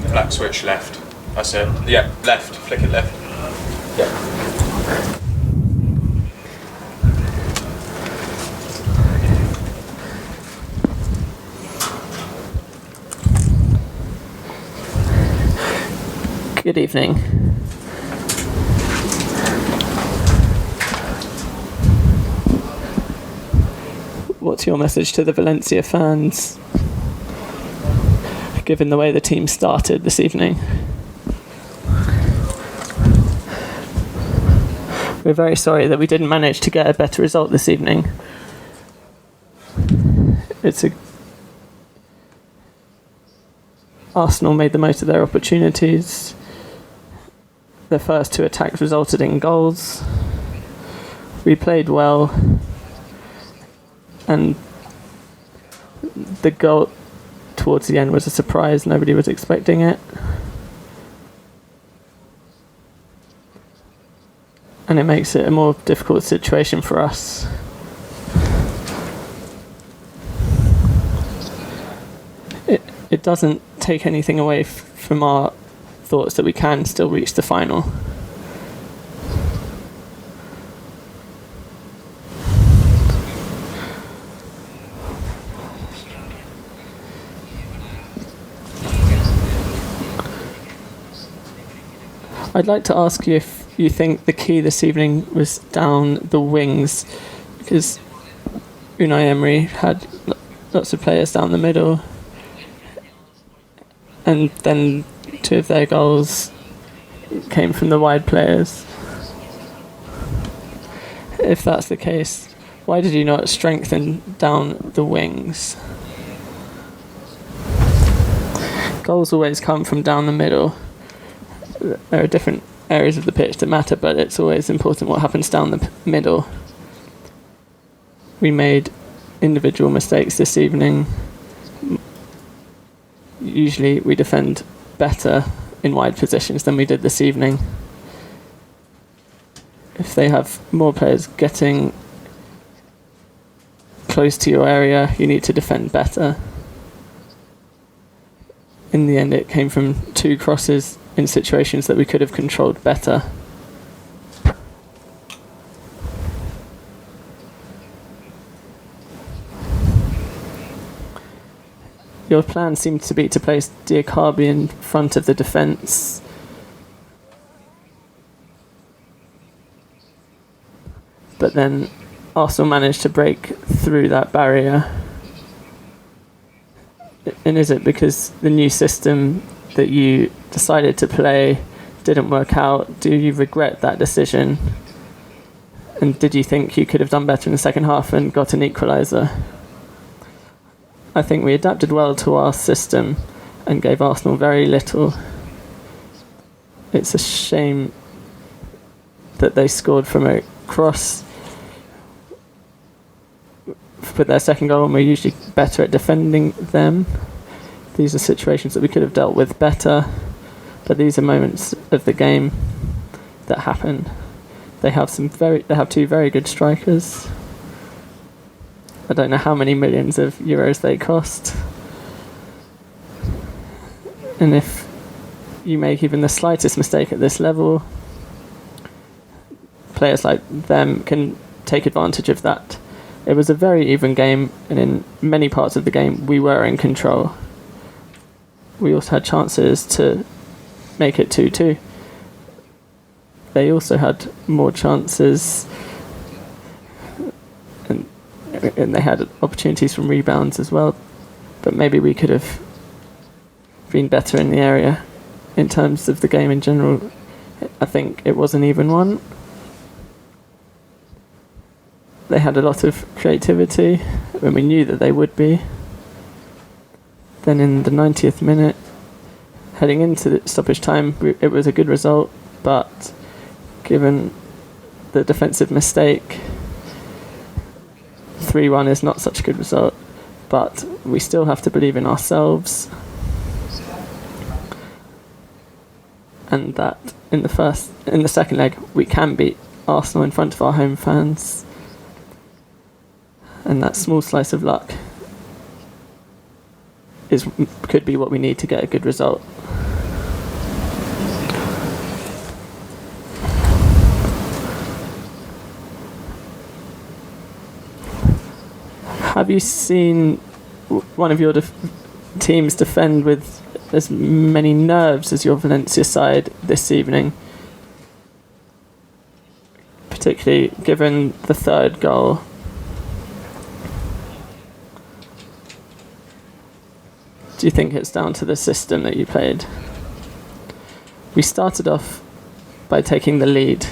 Black switch left. That's it. Yeah, left. Flick it left. Yeah. Good evening. What's your message to the Valencia fans, given the way the team started this evening? We're very sorry that we didn't manage to get a better result this evening. Arsenal made the most of their opportunities. Their first two attacks resulted in goals. We played well, and the goal towards the end was a surprise. Nobody was expecting it. And it makes it a more difficult situation for us. It doesn't take anything away from our thoughts that we can still reach the final. I'd like to ask you if you think the key this evening was down the wings, because Unai Emery had lots of players down the middle, and then two of their goals came from the wide players. If that's the case, why did you not strengthen down the wings? Goals always come from down the middle. There are different areas of the pitch that matter, but it's always important what happens down the middle. We made individual mistakes this evening. Usually we defend better in wide positions than we did this evening. If they have more players getting close to your area, you need to defend better. In the end, it came from two crosses in situations that we could have controlled better. Your plan seemed to be to place Diakabi in front of the defence. But then Arsenal managed to break through that barrier. And is it because the new system that you decided to play didn't work out? Do you regret that decision? And did you think you could have done better in the second half and got an equaliser? I think we adapted well to our system and gave Arsenal very little. It's a shame that they scored from a cross for their second goal, and we're usually better at defending them. These are situations that we could have dealt with better, but these are moments of the game that happen. They have two very good strikers. I don't know how many millions of euros they cost. And if you make even the slightest mistake at this level, players like them can take advantage of that. It was a very even game, and in many parts of the game we were in control. We also had chances to make it 2-2. They also had more chances, and they had opportunities from rebounds as well, but maybe we could have been better in the area. In terms of the game in general, I think it was an even one. They had a lot of creativity when we knew that they would be. Then in the 90th minute, heading into the stoppage time, it was a good result, but given the defensive mistake, 3-1 is not such a good result. But we still have to believe in ourselves, and that in the second leg we can beat Arsenal in front of our home fans. And that small slice of luck could be what we need to get a good result. Have you seen one of your teams defend with as many nerves as your Valencia side this evening? Particularly given the third goal. Do you think it's down to the system that you played? We started off by taking the lead,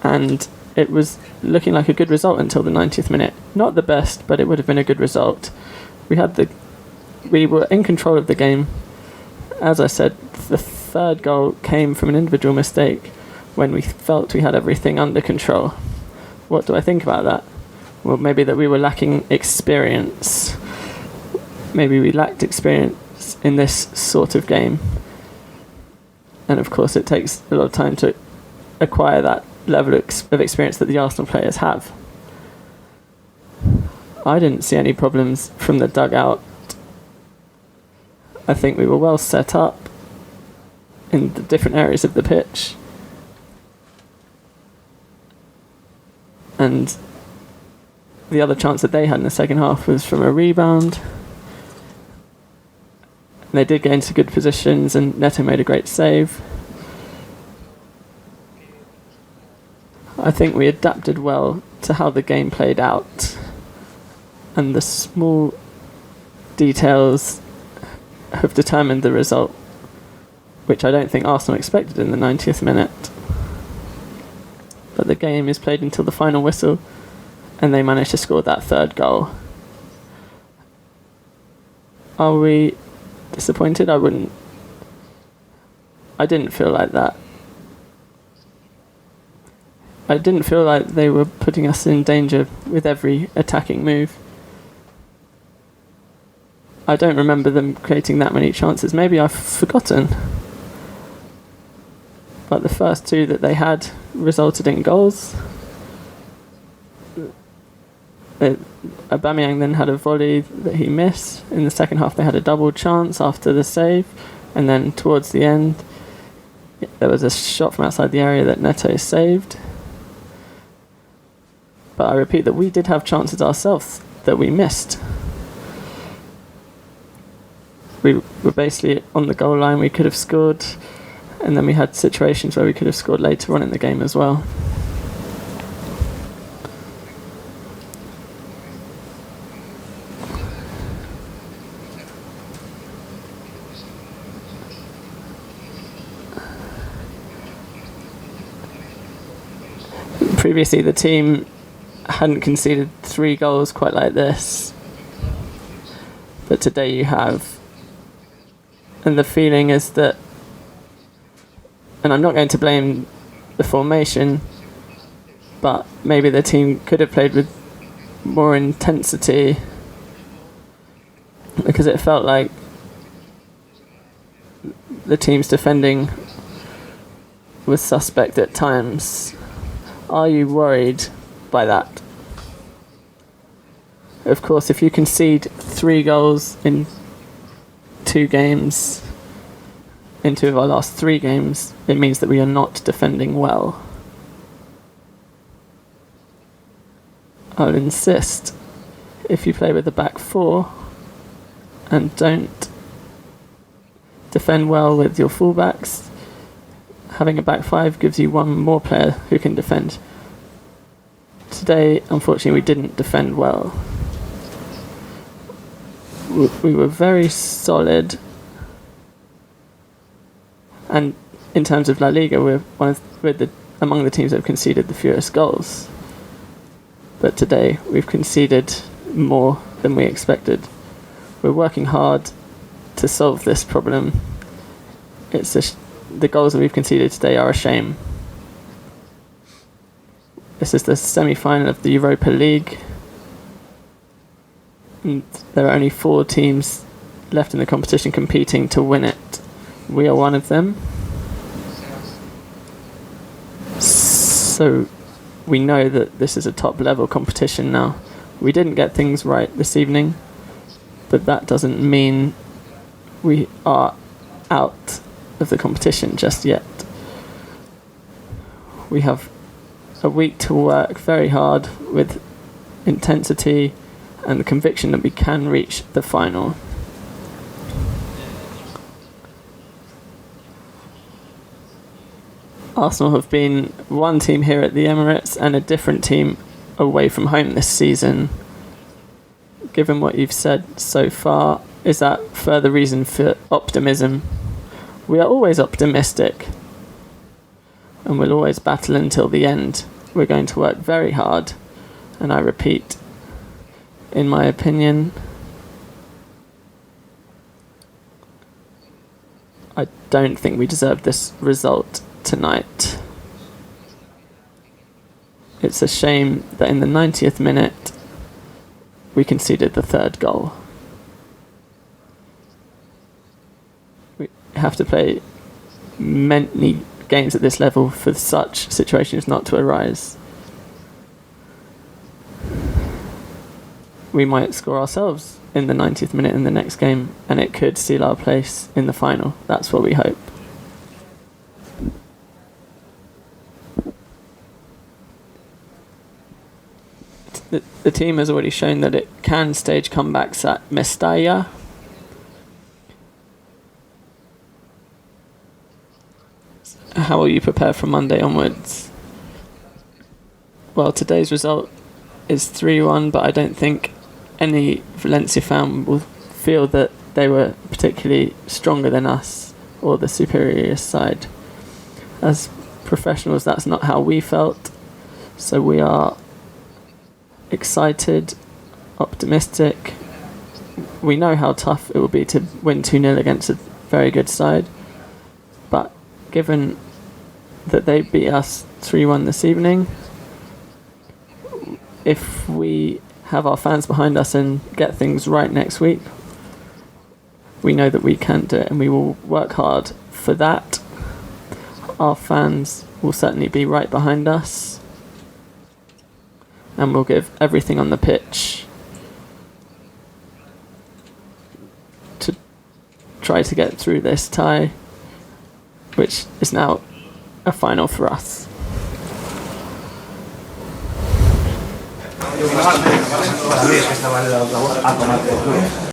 and it was looking like a good result until the 90th minute. Not the best, but it would have been a good result. We were in control of the game. As I said, the third goal came from an individual mistake when we felt we had everything under control. What do I think about that? Well, maybe that we were lacking experience. Maybe we lacked experience in this sort of game. And of course it takes a lot of time to acquire that level of experience that the Arsenal players have. I didn't see any problems from the dugout. I think we were well set up in the different areas of the pitch. And the other chance that they had in the second half was from a rebound. And they did get into good positions, and Neto made a great save. I think we adapted well to how the game played out, and the small details have determined the result, which I don't think Arsenal expected in the 90th minute. But the game is played until the final whistle, and they managed to score that third goal. Are we disappointed? I didn't feel like that. I didn't feel like they were putting us in danger with every attacking move. I don't remember them creating that many chances. Maybe I've forgotten. But the first two that they had resulted in goals. Aubameyang then had a volley that he missed. In the second half they had a double chance after the save. And then towards the end, there was a shot from outside the area that Neto saved. But I repeat that we did have chances ourselves that we missed. We were basically on the goal line, we could have scored, and then we had situations where we could have scored later on in the game as well. Previously the team hadn't conceded 3 goals quite like this, but today you have. And the feeling is that, and I'm not going to blame the formation, but maybe the team could have played with more intensity, because it felt like the team's defending was suspect at times. Are you worried by that? Of course, if you concede 3 goals in 2 games, in 2 of our last 3 games, it means that we are not defending well. I'll insist, if you play with the back 4 and don't defend well with your fullbacks, having a back 5 gives you one more player who can defend. Today, unfortunately, we didn't defend well. We were very solid, and in terms of La Liga, we're among the teams that have conceded the fewest goals. But today, we've conceded more than we expected. We're working hard to solve this problem. The goals that we've conceded today are a shame. This is the semi-final of the Europa League. And there are only 4 teams left in the competition competing to win it. We are one of them. So we know that this is a top level competition now. We didn't get things right this evening, but that doesn't mean we are out of the competition just yet. We have a week to work very hard with intensity and the conviction that we can reach the final. Arsenal have been one team here at the Emirates and a different team away from home this season. Given what you've said so far, is that further reason for optimism? We are always optimistic and we'll always battle until the end. We're going to work very hard, and I repeat, in my opinion, I don't think we deserve this result tonight. It's a shame that in the 90th minute we conceded the third goal. We have to play many games at this level for such situations not to arise. We might score ourselves in the 90th minute in the next game, and it could seal our place in the final. That's what we hope. The team has already shown that it can stage comebacks at Mestalla. How will you prepare from Monday onwards? Well, today's result is 3-1, but I don't think any Valencia fan will feel that they were particularly stronger than us or the superior side. As professionals, that's not how we felt. So we are excited, optimistic. We know how tough it will be to win 2-0 against a very good side. But given that they beat us 3-1 this evening, if we have our fans behind us and get things right next week, we know that we can do it, and we will work hard for that. Our fans will certainly be right behind us, and we'll give everything on the pitch to try to get through this tie, which is now a final for us. Para mí es que estaba en la otra voz a tomar por culo.